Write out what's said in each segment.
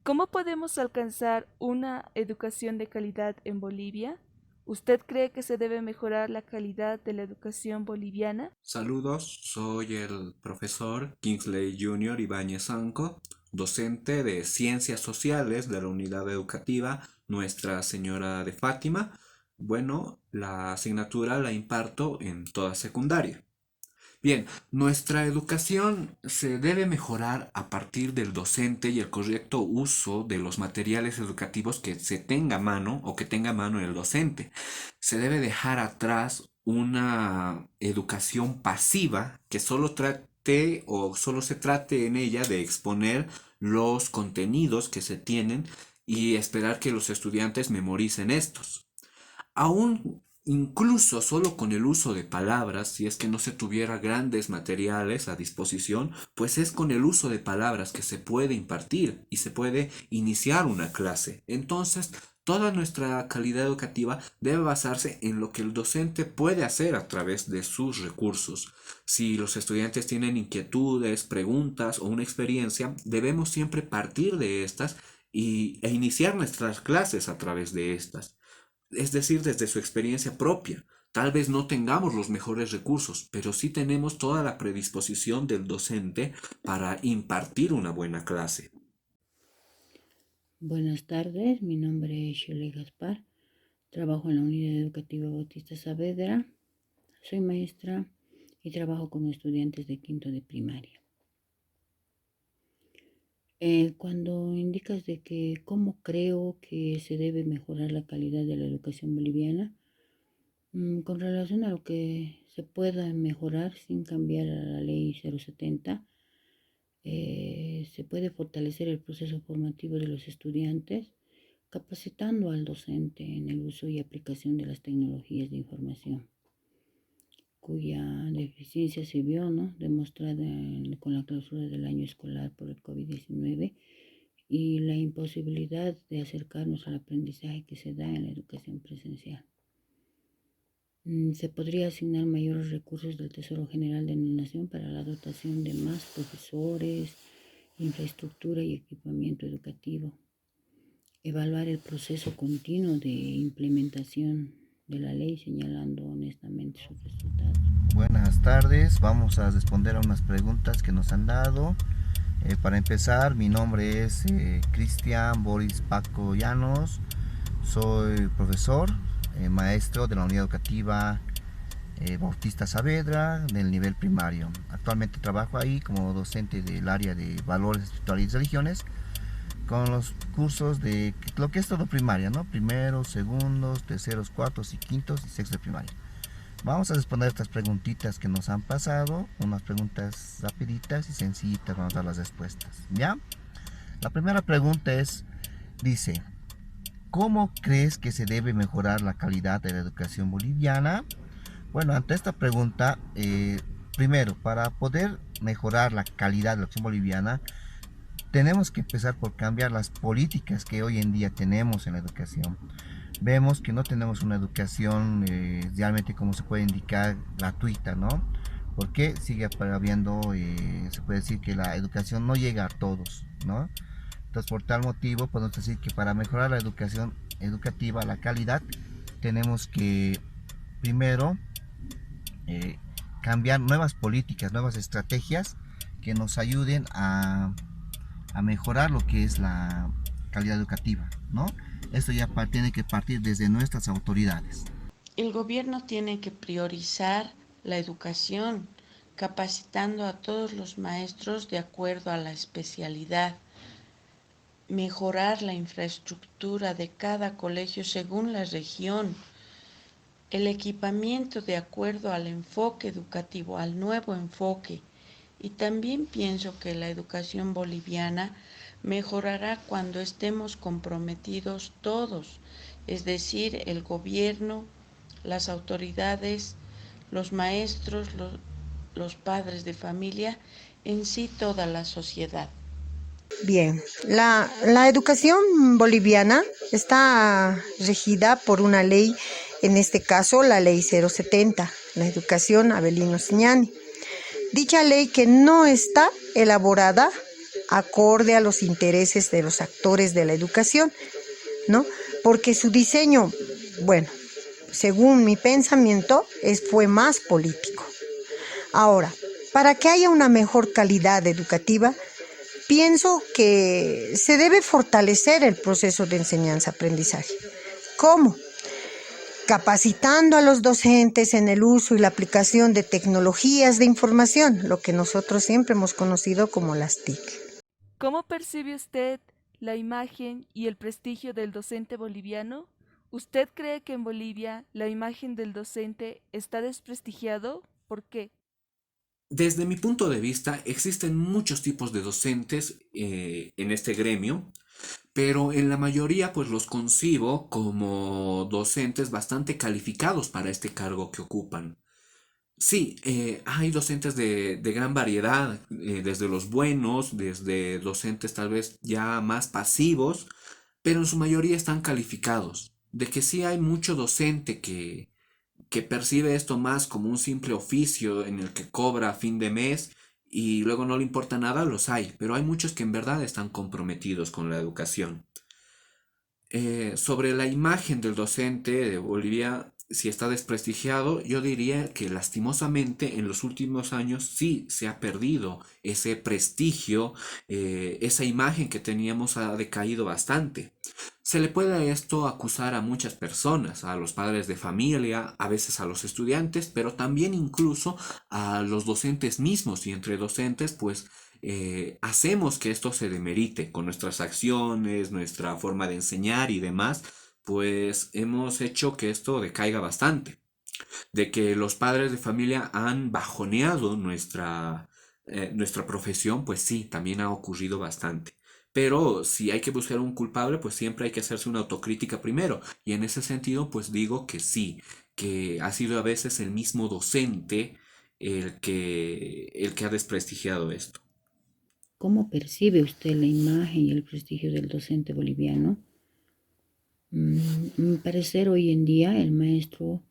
¿Cómo podemos alcanzar una educación de calidad en Bolivia? ¿Usted cree que se debe mejorar la calidad de la educación boliviana? Saludos, soy el profesor Kingsley Junior Ibáñez Zanco, docente de Ciencias Sociales de la Unidad Educativa Nuestra Señora de Fátima. Bueno, la asignatura la imparto en toda secundaria. Bien, nuestra educación se debe mejorar a partir del docente y el correcto uso de los materiales educativos que se tenga a mano o que tenga a mano el docente. Se debe dejar atrás una educación pasiva que solo trate o solo se trate en ella de exponer los contenidos que se tienen y esperar que los estudiantes memoricen estos. Aún incluso solo con el uso de palabras, si es que no se tuviera grandes materiales a disposición, pues es con el uso de palabras que se puede impartir y se puede iniciar una clase. Entonces, toda nuestra calidad educativa debe basarse en lo que el docente puede hacer a través de sus recursos. Si los estudiantes tienen inquietudes, preguntas o una experiencia, debemos siempre partir de estas e iniciar nuestras clases a través de estas, es decir, desde su experiencia propia. Tal vez no tengamos los mejores recursos, pero sí tenemos toda la predisposición del docente para impartir una buena clase. Buenas tardes, mi nombre es Shirley Gaspar, trabajo en la Unidad Educativa Bautista Saavedra, soy maestra y trabajo con estudiantes de quinto de primaria. Cuando indicas de que cómo creo que se debe mejorar la calidad de la educación boliviana, con relación a lo que se pueda mejorar sin cambiar a la ley 070, se puede fortalecer el proceso formativo de los estudiantes, capacitando al docente en el uso y aplicación de las tecnologías de información, cuya deficiencia se vio, ¿no?, demostrada con la clausura del año escolar por el COVID-19 y la imposibilidad de acercarnos al aprendizaje que se da en la educación presencial. Se podría asignar mayores recursos del Tesoro General de la Nación para la dotación de más profesores, infraestructura y equipamiento educativo. Evaluar el proceso continuo de implementación de la ley, señalando honestamente sus resultados. Buenas tardes, vamos a responder a unas preguntas que nos han dado. Para empezar, mi nombre es Cristian Boris Paco Llanos, soy profesor, maestro de la Unidad Educativa Bautista Saavedra del nivel primario. Actualmente trabajo ahí como docente del área de valores espirituales y religiones con los cursos de lo que es todo primaria, ¿no? Primeros, segundos, terceros, cuartos y quintos y sextos de primaria. Vamos a responder estas preguntitas que nos han pasado, unas preguntas rapiditas y sencillitas, vamos a dar las respuestas, ¿ya? La primera pregunta dice, ¿cómo crees que se debe mejorar la calidad de la educación boliviana? Bueno, ante esta pregunta, primero, para poder mejorar la calidad de la educación boliviana, tenemos que empezar por cambiar las políticas que hoy en día tenemos en la educación. Vemos que no tenemos una educación realmente, como se puede indicar, gratuita, ¿no? Porque sigue habiendo, se puede decir que la educación no llega a todos, ¿no? Entonces, por tal motivo, podemos decir que para mejorar la educación educativa, la calidad, tenemos que primero cambiar nuevas políticas, nuevas estrategias que nos ayuden a mejorar lo que es la calidad educativa, ¿no? Esto ya tiene que partir desde nuestras autoridades. El gobierno tiene que priorizar la educación, capacitando a todos los maestros de acuerdo a la especialidad, mejorar la infraestructura de cada colegio según la región, el equipamiento de acuerdo al enfoque educativo, al nuevo enfoque. Y también pienso que la educación boliviana mejorará cuando estemos comprometidos todos, es decir, el gobierno, las autoridades, los maestros, los padres de familia, en sí toda la sociedad. Bien, la educación boliviana está regida por una ley, en este caso la ley 070, la educación Avelino Ciñani. Dicha ley que no está elaborada acorde a los intereses de los actores de la educación, ¿no? Porque su diseño, bueno, según mi pensamiento, fue más político. Ahora, para que haya una mejor calidad educativa, pienso que se debe fortalecer el proceso de enseñanza-aprendizaje. ¿Cómo? Capacitando a los docentes en el uso y la aplicación de tecnologías de información, lo que nosotros siempre hemos conocido como las TIC. ¿Cómo percibe usted la imagen y el prestigio del docente boliviano? ¿Usted cree que en Bolivia la imagen del docente está desprestigiado? ¿Por qué? Desde mi punto de vista, existen muchos tipos de docentes en este gremio, pero en la mayoría pues los concibo como docentes bastante calificados para este cargo que ocupan. Sí, hay docentes de gran variedad, desde los buenos, desde docentes tal vez ya más pasivos, pero en su mayoría están calificados. De que sí hay mucho docente que percibe esto más como un simple oficio en el que cobra a fin de mes y luego no le importa nada, los hay, pero hay muchos que en verdad están comprometidos con la educación. Sobre la imagen del docente de Bolivia, si está desprestigiado, yo diría que lastimosamente en los últimos años sí se ha perdido ese prestigio, esa imagen que teníamos ha decaído bastante. Se le puede a esto acusar a muchas personas, a los padres de familia, a veces a los estudiantes, pero también incluso a los docentes mismos, y entre docentes pues hacemos que esto se demerite con nuestras acciones, nuestra forma de enseñar y demás, pues hemos hecho que esto decaiga bastante. De que los padres de familia han bajoneado nuestra profesión, pues sí, también ha ocurrido bastante. Pero si hay que buscar un culpable, pues siempre hay que hacerse una autocrítica primero. Y en ese sentido, pues digo que sí, que ha sido a veces el mismo docente el que ha desprestigiado esto. ¿Cómo percibe usted la imagen y el prestigio del docente boliviano? A mi parecer, hoy en día el maestro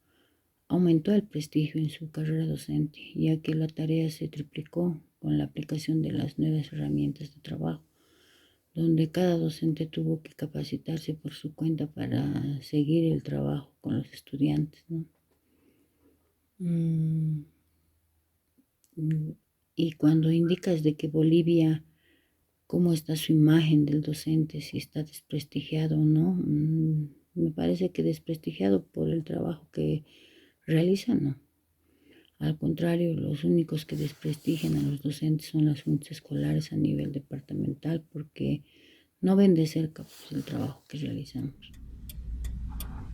aumentó el prestigio en su carrera docente, ya que la tarea se triplicó con la aplicación de las nuevas herramientas de trabajo, donde cada docente tuvo que capacitarse por su cuenta para seguir el trabajo con los estudiantes, ¿no? Mm, Y cuando indicas de que Bolivia, cómo está su imagen del docente, si está desprestigiado o no, me parece que desprestigiado por el trabajo que realiza, no. Al contrario, los únicos que desprestigian a los docentes son las juntas escolares a nivel departamental porque no ven de cerca pues, el trabajo que realizamos.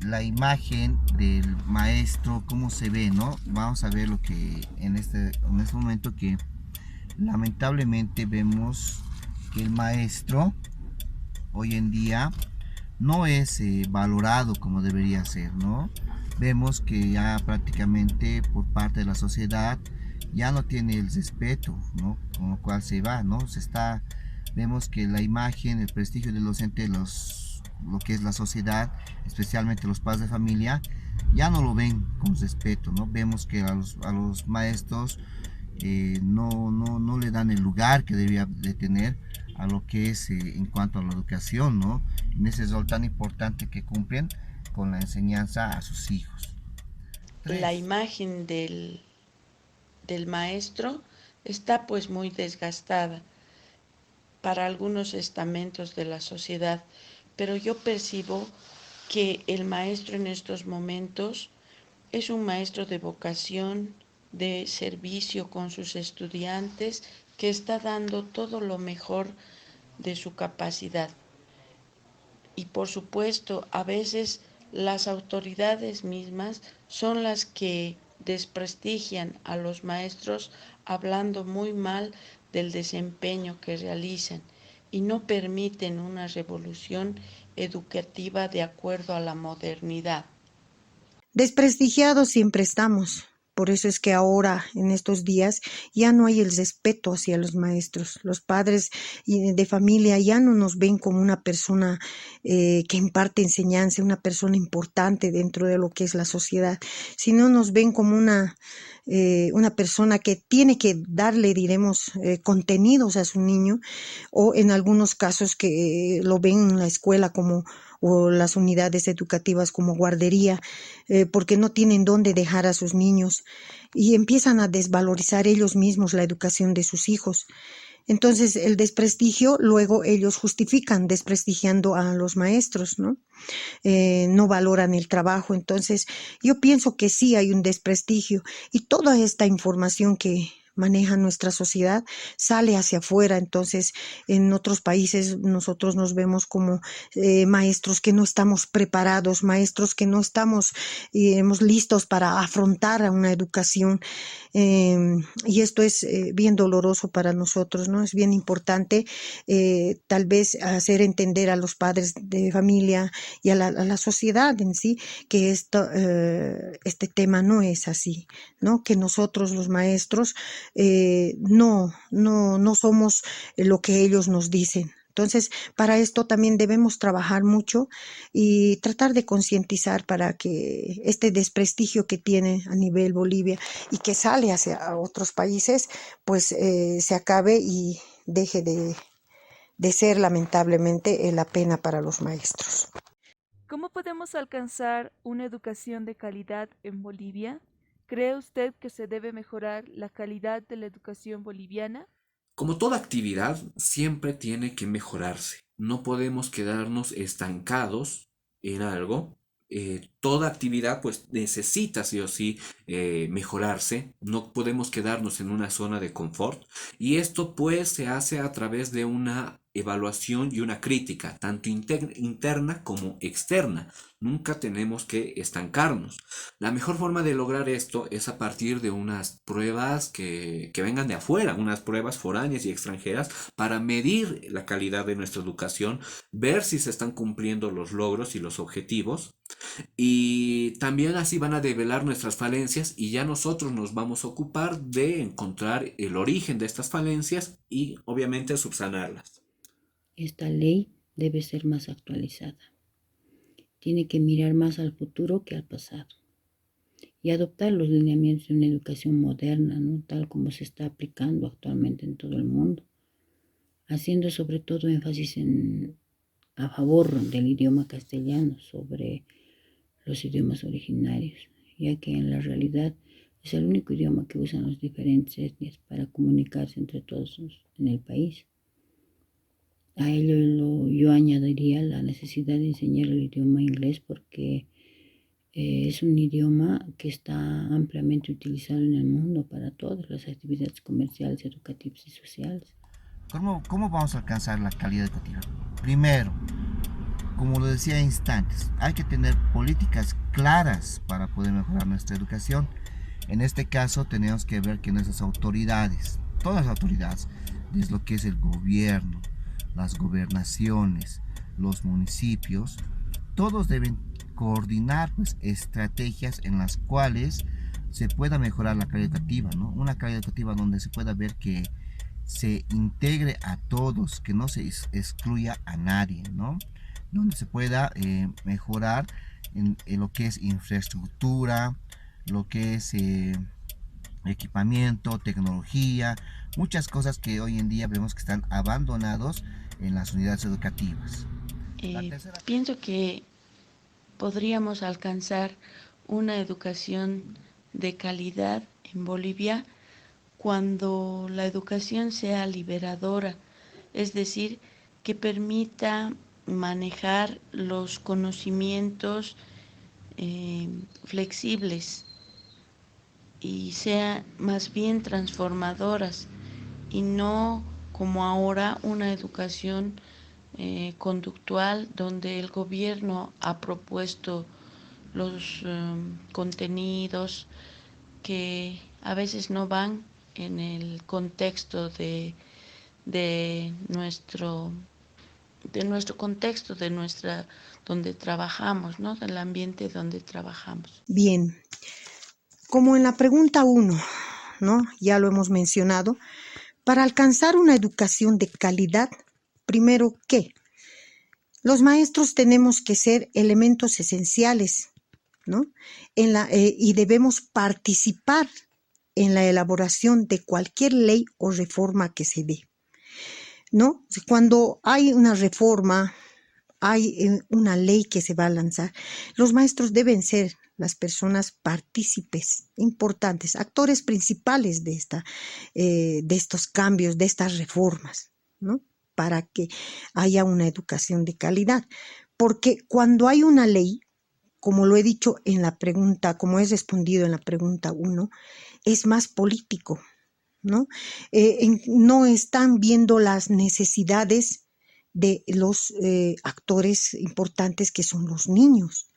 La imagen del maestro, cómo se ve, ¿no? Vamos a ver lo que en este momento que lamentablemente vemos que el maestro hoy en día no es valorado como debería ser, ¿no? Vemos que ya prácticamente por parte de la sociedad ya no tiene el respeto, ¿no? Con lo cual se va, ¿no? Vemos que la imagen, el prestigio del docente, lo que es la sociedad, especialmente los padres de familia, ya no lo ven con respeto, ¿no? Vemos que a los maestros no le dan el lugar que debía de tener a lo que es en cuanto a la educación, ¿no? En ese rol tan importante que cumplen con la enseñanza a sus hijos. La imagen del maestro está pues muy desgastada para algunos estamentos de la sociedad, pero yo percibo que el maestro en estos momentos es un maestro de vocación, de servicio con sus estudiantes, que está dando todo lo mejor de su capacidad. Y por supuesto, a veces las autoridades mismas son las que desprestigian a los maestros hablando muy mal del desempeño que realizan y no permiten una revolución educativa de acuerdo a la modernidad. Desprestigiados siempre estamos, Por eso es que ahora, en estos días, ya no hay el respeto hacia los maestros. Los padres de familia ya no nos ven como una persona que imparte enseñanza, una persona importante dentro de lo que es la sociedad, sino nos ven como una persona que tiene que darle, diremos, contenidos a su niño, o en algunos casos que lo ven en la escuela como o las unidades educativas como guardería, porque no tienen dónde dejar a sus niños y empiezan a desvalorizar ellos mismos la educación de sus hijos. Entonces, el desprestigio, luego ellos justifican desprestigiando a los maestros, ¿no? No valoran el trabajo. Entonces, yo pienso que sí hay un desprestigio y toda esta información que maneja nuestra sociedad sale hacia afuera. Entonces, en otros países nosotros nos vemos como maestros que no estamos preparados, maestros que no estamos listos para afrontar a una educación. Y esto es bien doloroso para nosotros, ¿no? Es bien importante tal vez hacer entender a los padres de familia y a la sociedad en sí que este tema no es así, ¿no? Que nosotros los maestros no somos lo que ellos nos dicen. Entonces, para esto también debemos trabajar mucho y tratar de concientizar para que este desprestigio que tiene a nivel Bolivia y que sale hacia otros países, pues se acabe y deje de ser lamentablemente la pena para los maestros. ¿Cómo podemos alcanzar una educación de calidad en Bolivia? ¿Cree usted que se debe mejorar la calidad de la educación boliviana? Como toda actividad, siempre tiene que mejorarse. No podemos quedarnos estancados en algo. Toda actividad pues necesita sí o sí mejorarse. No podemos quedarnos en una zona de confort. Y esto pues se hace a través de una evaluación y una crítica, tanto interna como externa. Nunca tenemos que estancarnos. La mejor forma de lograr esto es a partir de unas pruebas que vengan de afuera, unas pruebas foráneas y extranjeras para medir la calidad de nuestra educación, ver si se están cumpliendo los logros y los objetivos y también así van a develar nuestras falencias y ya nosotros nos vamos a ocupar de encontrar el origen de estas falencias y obviamente subsanarlas. Esta ley debe ser más actualizada. Tiene que mirar más al futuro que al pasado y adoptar los lineamientos de una educación moderna, ¿no? Tal como se está aplicando actualmente en todo el mundo, haciendo sobre todo énfasis a favor del idioma castellano sobre los idiomas originarios, ya que en la realidad es el único idioma que usan las diferentes etnias para comunicarse entre todos en el país. A ello yo añadiría la necesidad de enseñar el idioma inglés porque es un idioma que está ampliamente utilizado en el mundo para todas las actividades comerciales, educativas y sociales. ¿Cómo vamos a alcanzar la calidad educativa? Primero, como lo decía en instantes, hay que tener políticas claras para poder mejorar nuestra educación. En este caso tenemos que ver que nuestras autoridades, todas las autoridades, desde lo que es el gobierno, las gobernaciones, los municipios, todos deben coordinar pues, estrategias en las cuales se pueda mejorar la calidad educativa, ¿no? Una calidad educativa donde se pueda ver que se integre a todos, que no se excluya a nadie, ¿no? Donde se pueda mejorar en lo que es infraestructura, lo que es equipamiento, tecnología, muchas cosas que hoy en día vemos que están abandonados en las unidades educativas. Pienso que podríamos alcanzar una educación de calidad en Bolivia cuando la educación sea liberadora, es decir, que permita manejar los conocimientos flexibles y sea más bien transformadoras y no como ahora una educación conductual donde el gobierno ha propuesto los contenidos que a veces no van en el contexto de nuestro contexto, donde trabajamos, ¿no? Del ambiente donde trabajamos. Bien, como en la pregunta 1, ¿no? Ya lo hemos mencionado, para alcanzar una educación de calidad, primero, ¿qué? Los maestros tenemos que ser elementos esenciales, ¿no? Y debemos participar en la elaboración de cualquier ley o reforma que se dé, ¿no? Cuando hay una reforma, hay una ley que se va a lanzar, los maestros deben ser las personas partícipes importantes, actores principales de estos cambios, de estas reformas, ¿no? Para que haya una educación de calidad. Porque cuando hay una ley, como lo he dicho en la pregunta, como he respondido en la pregunta 1, es más político, ¿no? No están viendo las necesidades de los actores importantes que son los niños.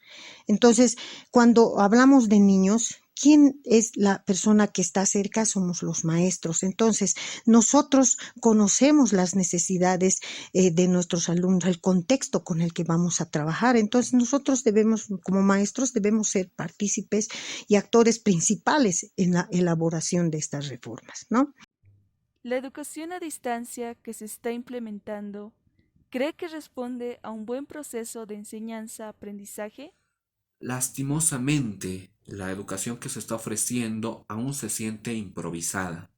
Entonces, cuando hablamos de niños, ¿quién es la persona que está cerca? Somos los maestros. Entonces, nosotros conocemos las necesidades de nuestros alumnos, el contexto con el que vamos a trabajar. Entonces, nosotros debemos, como maestros, debemos ser partícipes y actores principales en la elaboración de estas reformas, ¿no? La educación a distancia que se está implementando, ¿cree que responde a un buen proceso de enseñanza-aprendizaje? Lastimosamente, la educación que se está ofreciendo aún se siente improvisada.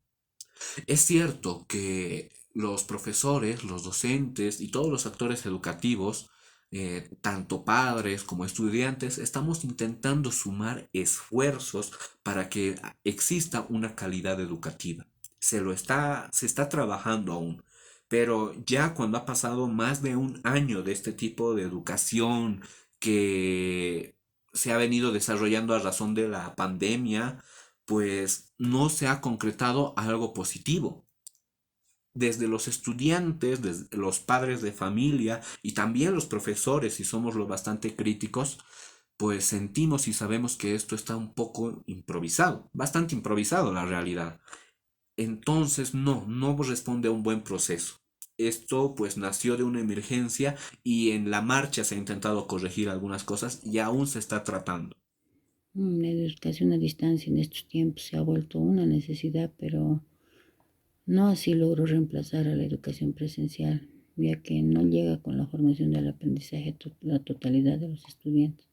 Es cierto que los profesores, los docentes y todos los actores educativos, tanto padres como estudiantes, estamos intentando sumar esfuerzos para que exista una calidad educativa. Se está trabajando aún, pero ya cuando ha pasado más de un año de este tipo de educación que se ha venido desarrollando a razón de la pandemia, pues no se ha concretado algo positivo. Desde los estudiantes, desde los padres de familia y también los profesores, si somos lo bastante críticos, pues sentimos y sabemos que esto está un poco improvisado, bastante improvisado la realidad. Entonces no responde a un buen proceso. Esto pues nació de una emergencia y en la marcha se ha intentado corregir algunas cosas y aún se está tratando. La educación a distancia en estos tiempos se ha vuelto una necesidad, pero no así logró reemplazar a la educación presencial, ya que no llega con la formación del aprendizaje la totalidad de los estudiantes.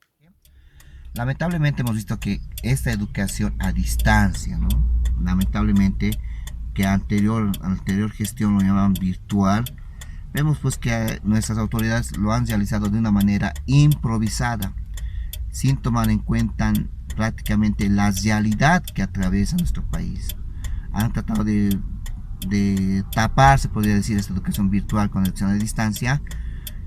Lamentablemente hemos visto que esta educación a distancia, ¿no? Lamentablemente que anterior gestión lo llamaban virtual, vemos pues que nuestras autoridades lo han realizado de una manera improvisada, sin tomar en cuenta prácticamente la realidad que atraviesa nuestro país. Han tratado de tapar, se podría decir, esta educación virtual con educación a distancia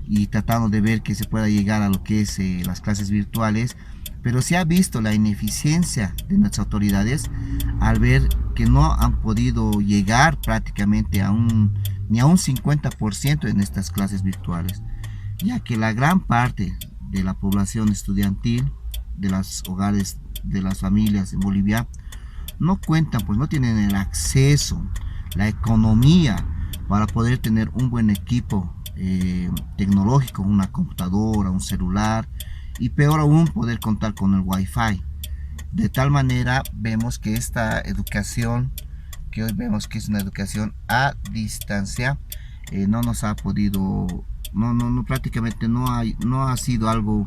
y tratando de ver que se pueda llegar a lo que es las clases virtuales, pero se ha visto la ineficiencia de nuestras autoridades al ver que no han podido llegar prácticamente ni a un 50% en estas clases virtuales, ya que la gran parte de la población estudiantil, de los hogares, de las familias en Bolivia, no cuentan, pues no tienen el acceso, la economía para poder tener un buen equipo tecnológico, una computadora, un celular y peor aún poder contar con el Wi-Fi. De tal manera vemos que esta educación, que hoy vemos que es una educación a distancia, no nos ha podido, prácticamente no ha sido algo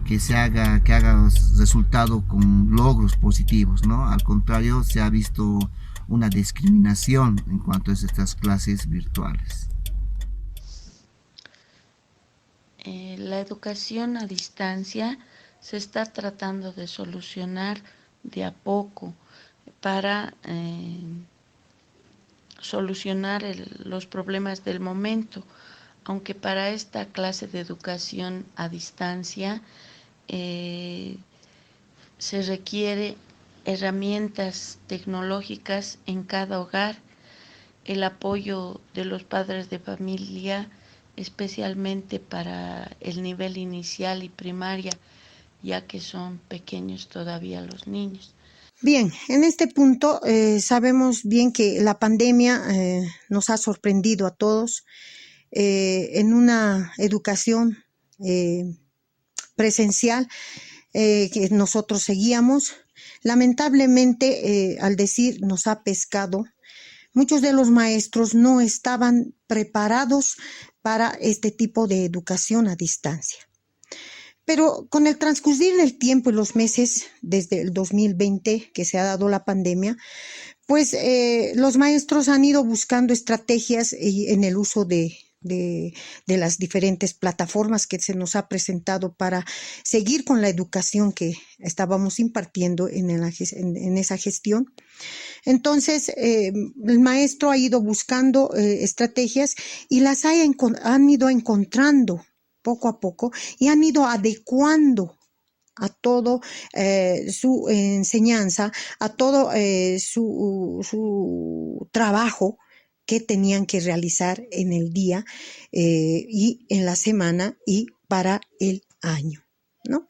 que haga resultado con logros positivos, ¿no? Al contrario, se ha visto una discriminación en cuanto a estas clases virtuales. La educación a distancia se está tratando de solucionar de a poco para solucionar los problemas del momento, aunque para esta clase de educación a distancia se requiere herramientas tecnológicas en cada hogar, el apoyo de los padres de familia, especialmente para el nivel inicial y primaria, ya que son pequeños todavía los niños. Bien, en este punto sabemos bien que la pandemia nos ha sorprendido a todos en una educación presencial que nosotros seguíamos. Lamentablemente, al decir nos ha pescado, muchos de los maestros no estaban preparados para este tipo de educación a distancia. Pero con el transcurrir del tiempo y los meses desde el 2020 que se ha dado la pandemia, pues los maestros han ido buscando estrategias en el uso de las diferentes plataformas que se nos ha presentado para seguir con la educación que estábamos impartiendo en esa gestión. Entonces, el maestro ha ido buscando estrategias y han ido encontrando poco a poco y han ido adecuando a todo su enseñanza, a todo su trabajo que tenían que realizar en el día y en la semana y para el año, ¿no?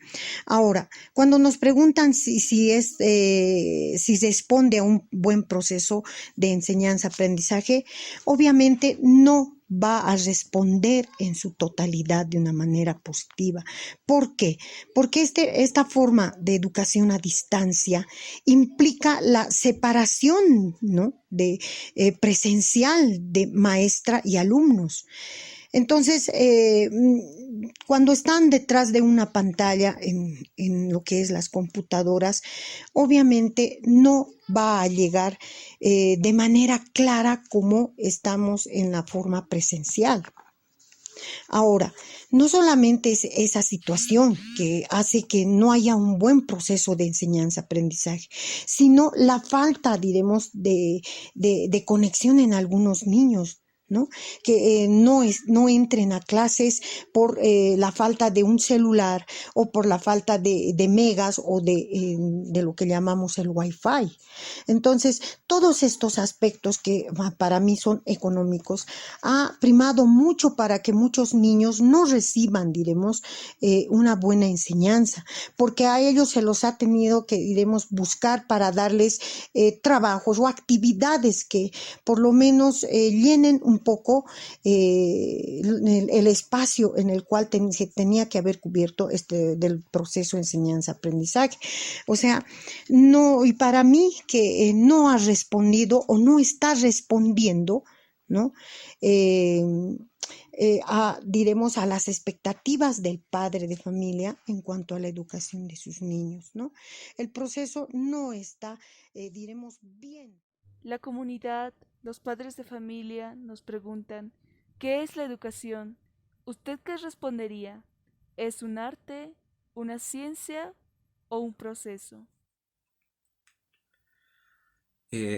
Ahora, cuando nos preguntan si se responde a un buen proceso de enseñanza-aprendizaje, obviamente no va a responder en su totalidad de una manera positiva. ¿Por qué? Porque esta forma de educación a distancia implica la separación, ¿no?, de presencial de maestra y alumnos. Entonces, cuando están detrás de una pantalla en lo que es las computadoras, obviamente no va a llegar de manera clara como estamos en la forma presencial. Ahora, no solamente es esa situación que hace que no haya un buen proceso de enseñanza-aprendizaje, sino la falta, diremos, de conexión en algunos niños, ¿no? Que no entren a clases por la falta de un celular o por la falta de megas o de lo que llamamos el Wi-Fi. Entonces, todos estos aspectos que para mí son económicos ha primado mucho para que muchos niños no reciban, diremos, una buena enseñanza, porque a ellos se los ha tenido que, diremos, buscar para darles trabajos o actividades que por lo menos llenen un poco el espacio en el cual se tenía que haber cubierto del proceso de enseñanza-aprendizaje. O sea, no, y para mí que no ha respondido o no está respondiendo, ¿no? Diremos, a las expectativas del padre de familia en cuanto a la educación de sus niños, ¿no? El proceso no está, diremos, bien. La comunidad, los padres de familia nos preguntan, ¿qué es la educación? ¿Usted qué respondería? ¿Es un arte, una ciencia o un proceso?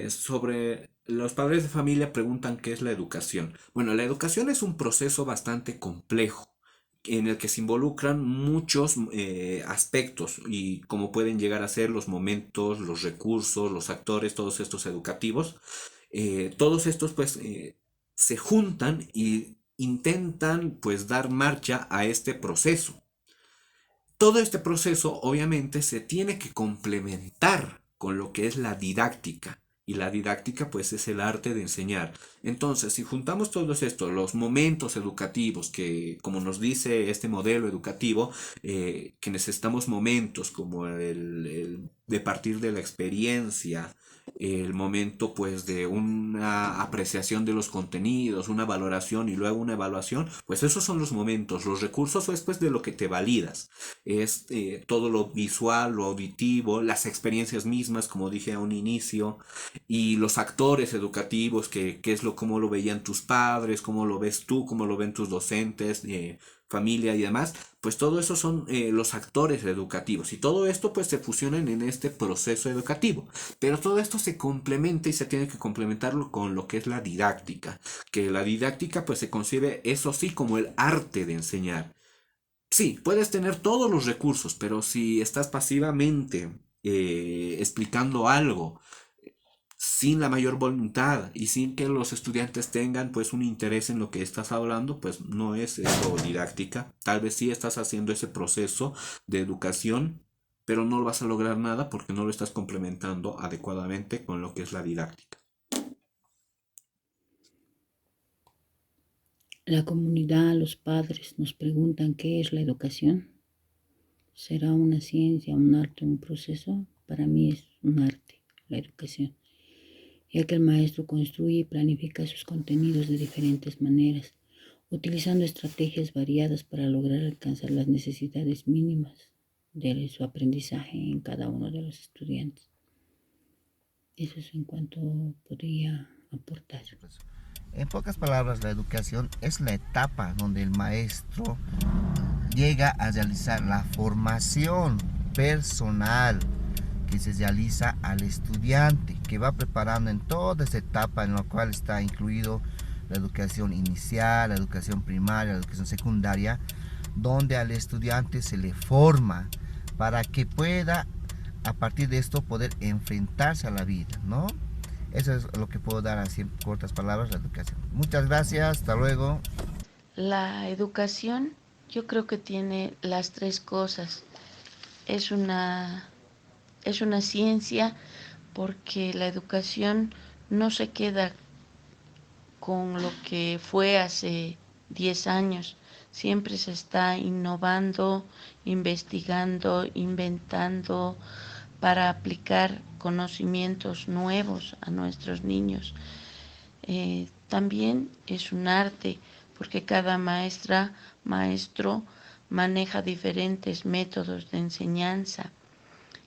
Sobre los padres de familia preguntan qué es la educación. Bueno, la educación es un proceso bastante complejo en el que se involucran muchos aspectos y cómo pueden llegar a ser los momentos, los recursos, los actores, todos estos educativos. Todos estos pues se juntan y intentan pues dar marcha a este proceso. Todo este proceso obviamente se tiene que complementar con lo que es la didáctica. Y la didáctica pues es el arte de enseñar. Entonces, si juntamos todos estos, los momentos educativos que, como nos dice este modelo educativo, que necesitamos momentos como el de partir de la experiencia, el momento pues de una apreciación de los contenidos, una valoración y luego una evaluación, pues esos son los momentos. Los recursos es pues de lo que te validas. Es todo lo visual, lo auditivo, las experiencias mismas, como dije a un inicio, y los actores educativos, que es cómo lo veían tus padres, cómo lo ves tú, cómo lo ven tus docentes, familia y demás, pues todo eso son los actores educativos y todo esto pues se fusionan en este proceso educativo, pero todo esto se complementa y se tiene que complementarlo con lo que es la didáctica, que la didáctica pues se concibe eso sí como el arte de enseñar. Sí, puedes tener todos los recursos, pero si estás pasivamente explicando algo sin la mayor voluntad y sin que los estudiantes tengan pues un interés en lo que estás hablando, pues no es eso didáctica. Tal vez sí estás haciendo ese proceso de educación, pero no vas a lograr nada porque no lo estás complementando adecuadamente con lo que es la didáctica. La comunidad, los padres nos preguntan qué es la educación. ¿Será una ciencia, un arte, un proceso? para mí es un arte, la educación, ya que el maestro construye y planifica sus contenidos de diferentes maneras, utilizando estrategias variadas para lograr alcanzar las necesidades mínimas de su aprendizaje en cada uno de los estudiantes. Eso es en cuanto podría aportar. En pocas palabras, la educación es la etapa donde el maestro llega a realizar la formación personal que se realiza al estudiante, que va preparando en toda esa etapa en la cual está incluido la educación inicial, la educación primaria, la educación secundaria, donde al estudiante se le forma para que pueda, a partir de esto, poder enfrentarse a la vida, ¿no? Eso es lo que puedo dar así en cortas palabras, la educación. Muchas gracias, hasta luego. La educación yo creo que tiene las tres cosas. Es una ciencia porque la educación no se queda con lo que fue hace 10 años. Siempre se está innovando, investigando, inventando para aplicar conocimientos nuevos a nuestros niños. También es un arte porque cada maestro maneja diferentes métodos de enseñanza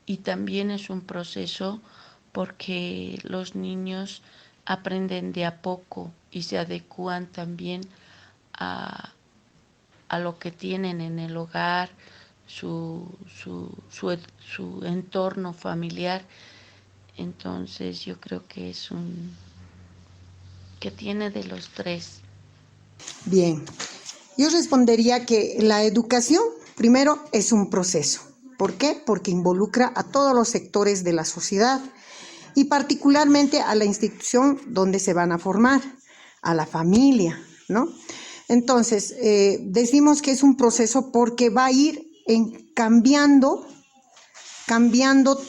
y también es un proceso porque los niños aprenden de a poco y se adecúan también a lo que tienen en el hogar, su entorno familiar. Entonces yo creo que que tiene de los tres. Bien, yo respondería que la educación, primero, es un proceso. ¿Por qué? Porque involucra a todos los sectores de la sociedad y particularmente a la institución donde se van a formar, a la familia, ¿no? Entonces, decimos que es un proceso porque va a ir cambiando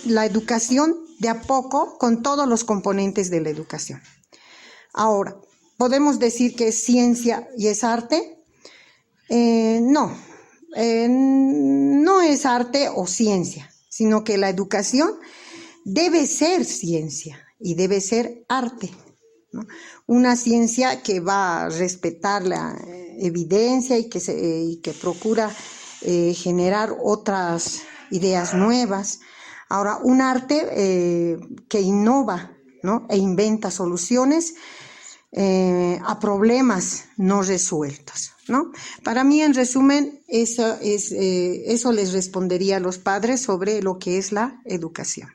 la educación de a poco con todos los componentes de la educación. Ahora, ¿podemos decir que es ciencia y es arte? No es arte o ciencia, sino que la educación debe ser ciencia y debe ser arte, ¿no? Una ciencia que va a respetar la evidencia y que procura generar otras ideas nuevas. Ahora, un arte que innova, ¿no? E inventa soluciones a problemas no resueltos, ¿no? Para mí, en resumen, eso les respondería a los padres sobre lo que es la educación.